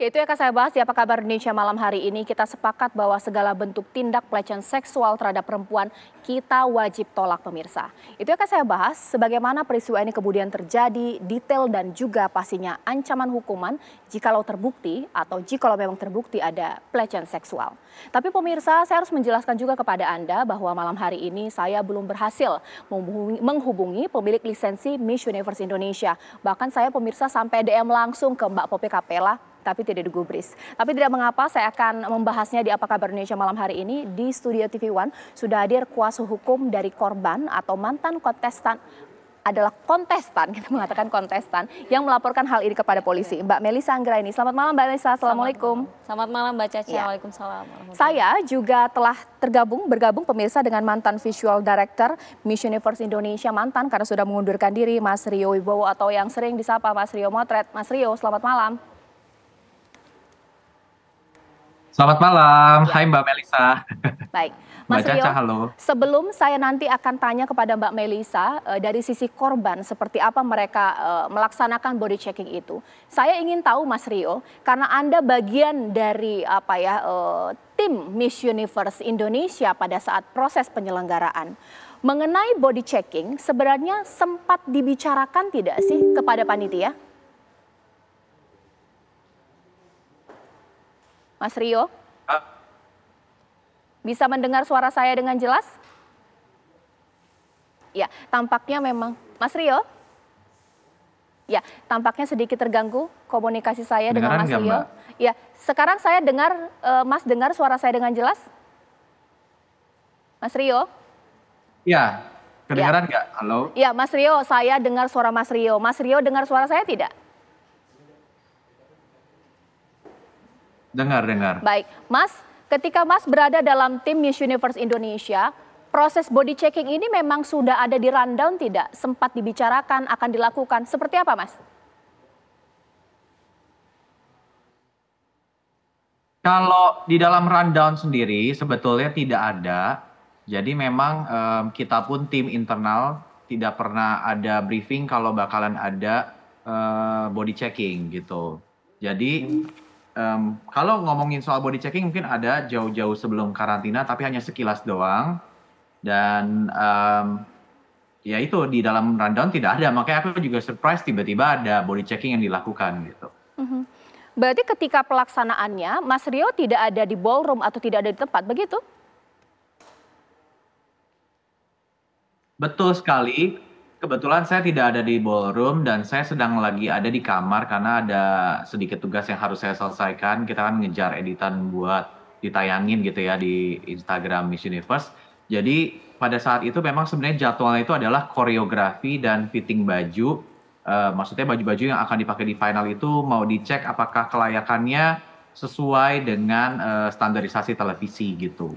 Itu yang akan saya bahas di Apa Kabar Indonesia malam hari ini. Kita sepakat bahwa segala bentuk tindak pelecehan seksual terhadap perempuan kita wajib tolak pemirsa. Itu yang akan saya bahas sebagaimana peristiwa ini kemudian terjadi, detail dan juga pastinya ancaman hukuman jikalau terbukti atau jikalau memang terbukti ada pelecehan seksual. Tapi pemirsa, saya harus menjelaskan juga kepada Anda bahwa malam hari ini saya belum berhasil menghubungi pemilik lisensi Miss Universe Indonesia. Bahkan saya pemirsa sampai DM langsung ke Mbak Poppy Kapela, tapi tidak digubris. Tapi tidak mengapa, saya akan membahasnya di Apa Kabar Indonesia malam hari ini. Di Studio TV One sudah hadir kuasa hukum dari korban atau mantan kontestan, adalah kontestan, kita mengatakan kontestan, yang melaporkan hal ini kepada polisi. Mbak Melisa Anggraini. Selamat malam Mbak Melisa, Assalamualaikum. Selamat malam Mbak Caca, Ya. Waalaikumsalam. Saya juga telah bergabung pemirsa dengan mantan visual director Miss Universe Indonesia, mantan karena sudah mengundurkan diri, Mas Rio Wibowo atau yang sering disapa Mas Rio Motret. Mas Rio, selamat malam. Selamat malam, hai Mbak Melisa. Baik, Mas Mbak Rio, Caca, halo. sebelum saya nanti akan tanya kepada Mbak Melisa dari sisi korban seperti apa mereka melaksanakan body checking itu. Saya ingin tahu Mas Rio, karena Anda bagian dari tim Miss Universe Indonesia pada saat proses penyelenggaraan. Mengenai body checking sebenarnya sempat dibicarakan tidak sih kepada panitia? Mas Rio, bisa mendengar suara saya dengan jelas? Ya, tampaknya memang. Mas Rio? Ya, tampaknya sedikit terganggu komunikasi saya dengan Mas Rio. Ya, sekarang saya dengar, Mas dengar suara saya dengan jelas? Mas Rio? Ya, kedengaran nggak? Halo? Ya, Mas Rio, saya dengar suara Mas Rio. Mas Rio dengar suara saya tidak? Dengar. Baik, Mas, ketika Mas berada dalam tim Miss Universe Indonesia, proses body checking ini memang sudah ada di rundown tidak? Sempat dibicarakan, akan dilakukan. Seperti apa, Mas? Kalau di dalam rundown sendiri sebetulnya tidak ada. Jadi memang kita pun tim internal tidak pernah ada briefing kalau bakalan ada body checking gitu. Jadi kalau ngomongin soal body checking mungkin ada jauh-jauh sebelum karantina, tapi hanya sekilas doang. Dan ya itu di dalam rundown tidak ada, makanya aku juga surprise tiba-tiba ada body checking yang dilakukan gitu. Berarti ketika pelaksanaannya, Mas Rio tidak ada di ballroom atau tidak ada di tempat, begitu? Betul sekali. Kebetulan saya tidak ada di ballroom dan saya sedang lagi ada di kamar karena ada sedikit tugas yang harus saya selesaikan. Kita kan ngejar editan buat ditayangin gitu ya di Instagram Miss Universe. Jadi pada saat itu memang sebenarnya jadwalnya itu adalah koreografi dan fitting baju. Maksudnya baju-baju yang akan dipakai di final itu mau dicek apakah kelayakannya sesuai dengan standarisasi televisi gitu.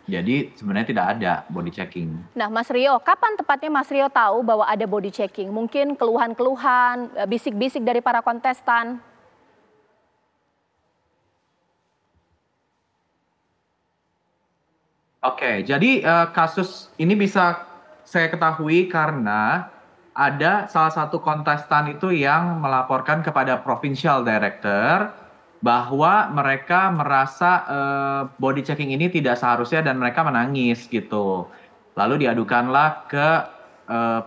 Jadi sebenarnya tidak ada body checking. Nah, Mas Rio, kapan tepatnya Mas Rio tahu bahwa ada body checking? Mungkin keluhan-keluhan, bisik-bisik dari para kontestan? Oke, jadi kasus ini bisa saya ketahui karena ada salah satu kontestan itu yang melaporkan kepada Provincial Director bahwa mereka merasa body checking ini tidak seharusnya dan mereka menangis gitu. Lalu diadukanlah ke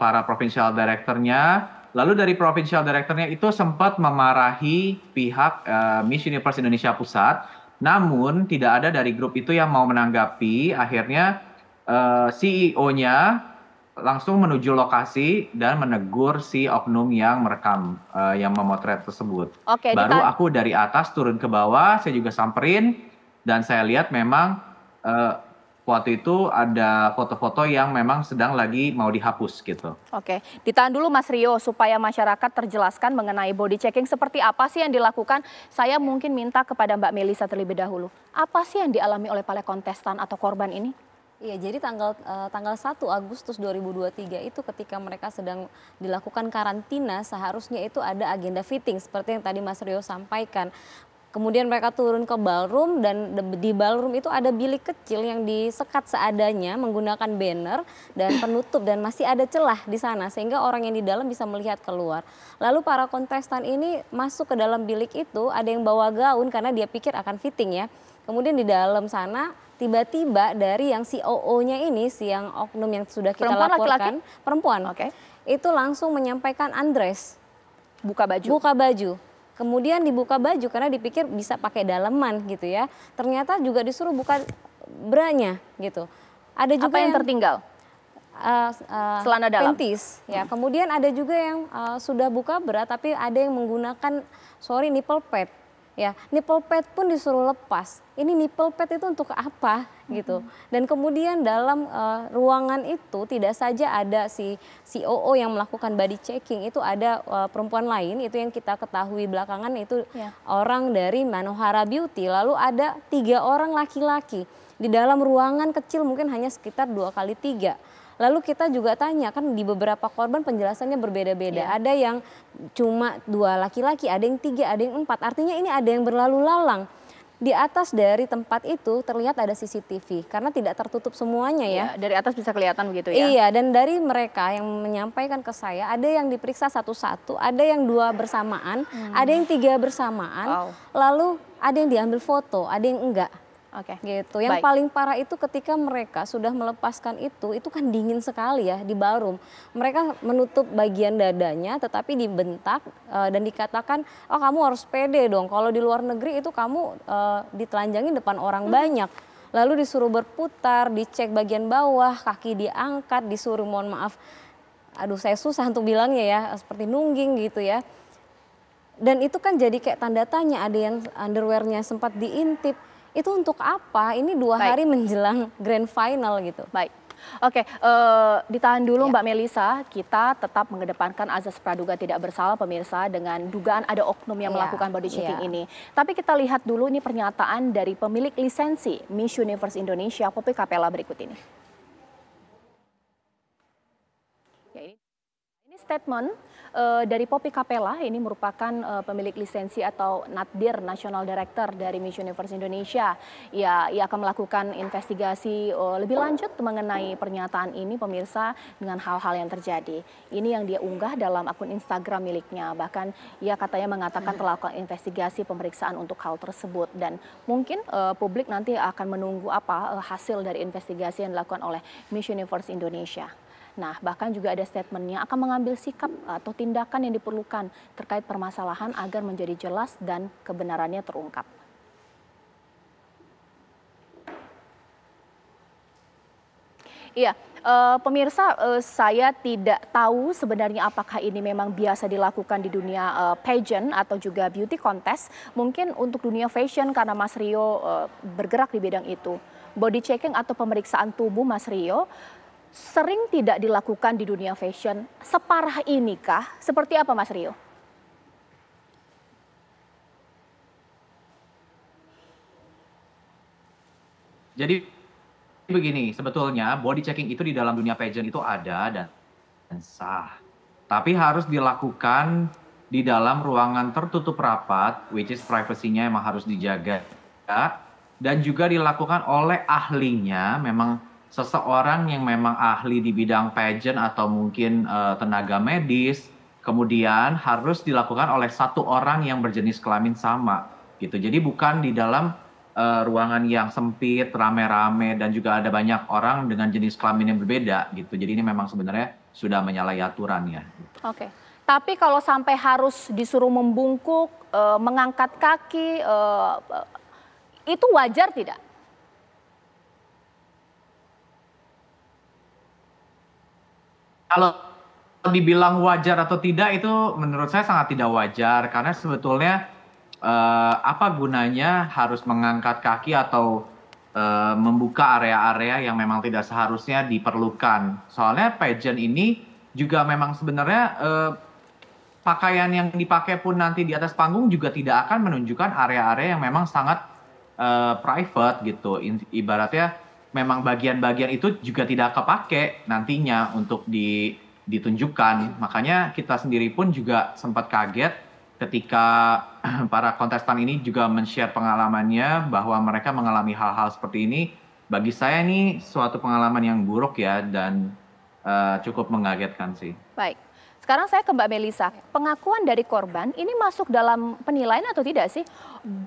para provincial directornya. Lalu dari provincial directornya itu sempat memarahi pihak Miss Universe Indonesia Pusat. Namun tidak ada dari grup itu yang mau menanggapi. Akhirnya CEO-nya langsung menuju lokasi dan menegur si oknum yang merekam, yang memotret tersebut. Baru aku dari atas turun ke bawah, saya juga samperin dan saya lihat memang waktu itu ada foto-foto yang memang sedang lagi mau dihapus gitu. Oke, ditahan dulu Mas Rio supaya masyarakat terjelaskan mengenai body checking seperti apa sih yang dilakukan. Saya mungkin minta kepada Mbak Melisa terlebih dahulu. Apa sih yang dialami oleh para kontestan atau korban ini? Iya, jadi tanggal 1 Agustus 2023 itu ketika mereka sedang dilakukan karantina, seharusnya itu ada agenda fitting seperti yang tadi Mas Rio sampaikan. Kemudian mereka turun ke ballroom dan di ballroom itu ada bilik kecil yang disekat seadanya menggunakan banner dan penutup dan masih ada celah di sana sehingga orang yang di dalam bisa melihat keluar. Lalu para kontestan ini masuk ke dalam bilik itu, ada yang bawa gaun karena dia pikir akan fitting ya. Kemudian di dalam sana tiba-tiba dari yang COO-nya ini, si yang oknum yang sudah kita Perempuan, laporkan, laki-laki? perempuan, Oke. itu langsung menyampaikan undress, Buka baju. buka baju. Kemudian dibuka baju karena dipikir bisa pakai daleman gitu ya. Ternyata juga disuruh buka branya gitu. Ada juga Apa yang tertinggal? Celana dalam. panties ya. Kemudian ada juga yang sudah buka bra tapi ada yang menggunakan nipple pad. Ya, nipple pad pun disuruh lepas. Ini nipple pad itu untuk apa gitu. Dan kemudian dalam ruangan itu tidak saja ada si COO yang melakukan body checking, itu ada perempuan lain itu yang kita ketahui belakangan itu orang dari Manohara Beauty. Lalu ada 3 orang laki-laki di dalam ruangan kecil mungkin hanya sekitar 2x3. Lalu kita juga tanya kan di beberapa korban penjelasannya berbeda-beda. Ada yang cuma 2 laki-laki, ada yang 3, ada yang 4. Artinya ini ada yang berlalu lalang. Di atas dari tempat itu terlihat ada CCTV karena tidak tertutup semuanya ya. Dari atas bisa kelihatan begitu ya? Iya, dan dari mereka yang menyampaikan ke saya ada yang diperiksa satu-satu, ada yang 2 bersamaan, ada yang 3 bersamaan, lalu ada yang diambil foto, ada yang enggak. Oke. Gitu. Yang paling parah itu ketika mereka sudah melepaskan itu kan dingin sekali ya di ballroom. Mereka menutup bagian dadanya tetapi dibentak dan dikatakan, oh kamu harus pede dong. Kalau di luar negeri itu kamu ditelanjangin depan orang banyak. Lalu disuruh berputar, dicek bagian bawah, kaki diangkat, disuruh mohon maaf. Aduh saya susah untuk bilangnya ya, seperti nungging gitu ya. Dan itu kan jadi kayak tanda tanya, ada yang underwearnya sempat diintip. Itu untuk apa? Ini 2 hari menjelang grand final gitu. Baik. Oke, ditahan dulu Mbak Melisa, kita tetap mengedepankan azas praduga tidak bersalah pemirsa dengan dugaan ada oknum yang melakukan body checking ini. Tapi kita lihat dulu ini pernyataan dari pemilik lisensi Miss Universe Indonesia, Poppy Capella berikut ini. Ya, ini statement dari Poppy Capella, ini merupakan pemilik lisensi atau Nadir National Director dari Miss Universe Indonesia. Ia akan melakukan investigasi lebih lanjut mengenai pernyataan ini pemirsa dengan hal-hal yang terjadi. Ini yang dia unggah dalam akun Instagram miliknya. Bahkan ia katanya mengatakan telah melakukan investigasi pemeriksaan untuk hal tersebut. Dan mungkin publik nanti akan menunggu apa hasil dari investigasi yang dilakukan oleh Miss Universe Indonesia. Nah, bahkan juga ada statementnya akan mengambil sikap atau tindakan yang diperlukan terkait permasalahan agar menjadi jelas dan kebenarannya terungkap. Iya, pemirsa, saya tidak tahu sebenarnya apakah ini memang biasa dilakukan di dunia pageant atau juga beauty contest. Mungkin untuk dunia fashion karena Mas Rio bergerak di bidang itu. Body checking atau pemeriksaan tubuh Mas Rio sering tidak dilakukan di dunia fashion. Separah inikah? Seperti apa Mas Rio? Jadi begini, sebetulnya body checking itu di dalam dunia pageant itu ada dan sah. Tapi harus dilakukan di dalam ruangan tertutup rapat, which is privacy-nya emang harus dijaga. Dan juga dilakukan oleh ahlinya, memang seseorang yang memang ahli di bidang pageant atau mungkin tenaga medis, kemudian harus dilakukan oleh 1 orang yang berjenis kelamin sama gitu. Jadi bukan di dalam ruangan yang sempit, rame-rame dan juga ada banyak orang dengan jenis kelamin yang berbeda gitu. Jadi ini memang sebenarnya sudah menyalahi aturan ya. Oke. Tapi kalau sampai harus disuruh membungkuk, mengangkat kaki, itu wajar tidak? Kalau dibilang wajar atau tidak itu menurut saya sangat tidak wajar karena sebetulnya apa gunanya harus mengangkat kaki atau membuka area-area yang memang tidak seharusnya diperlukan. Soalnya pageant ini juga memang sebenarnya pakaian yang dipakai pun nanti di atas panggung juga tidak akan menunjukkan area-area yang memang sangat private gitu. Ibaratnya memang bagian-bagian itu juga tidak kepake nantinya untuk ditunjukkan. Makanya kita sendiri pun juga sempat kaget ketika para kontestan ini juga men-share pengalamannya bahwa mereka mengalami hal-hal seperti ini, bagi saya ini suatu pengalaman yang buruk ya dan cukup mengagetkan sih. Baik, sekarang saya ke Mbak Melisa. Pengakuan dari korban ini masuk dalam penilaian atau tidak sih?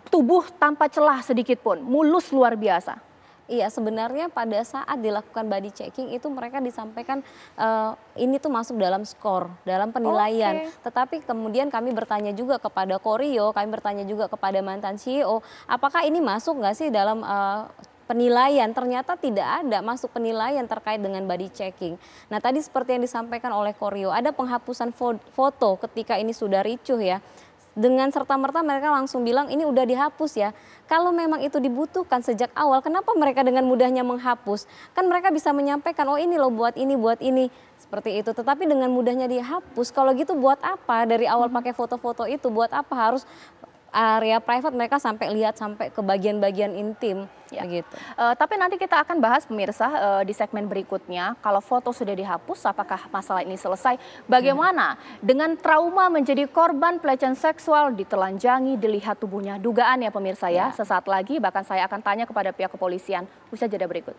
Tubuh tanpa celah sedikit pun, mulus luar biasa. Iya, sebenarnya pada saat dilakukan body checking itu mereka disampaikan ini tuh masuk dalam skor, dalam penilaian. Tetapi kemudian kami bertanya juga kepada Koryo, kami bertanya juga kepada mantan CEO, apakah ini masuk nggak sih dalam penilaian? Ternyata tidak ada masuk penilaian terkait dengan body checking. Nah tadi seperti yang disampaikan oleh Koryo, ada penghapusan foto ketika ini sudah ricuh ya. Dengan serta-merta mereka langsung bilang ini udah dihapus ya. Kalau memang itu dibutuhkan sejak awal, kenapa mereka dengan mudahnya menghapus? Kan mereka bisa menyampaikan, oh ini loh buat ini, seperti itu. Tetapi dengan mudahnya dihapus, kalau gitu buat apa dari awal pakai foto-foto itu? Buat apa harus area private mereka sampai lihat sampai ke bagian-bagian intim ya. Gitu. Tapi nanti kita akan bahas pemirsa di segmen berikutnya, kalau foto sudah dihapus apakah masalah ini selesai, bagaimana dengan trauma menjadi korban pelecehan seksual, ditelanjangi, dilihat tubuhnya, dugaan ya pemirsa ya. Sesaat lagi bahkan saya akan tanya kepada pihak kepolisian. Usai jeda berikut.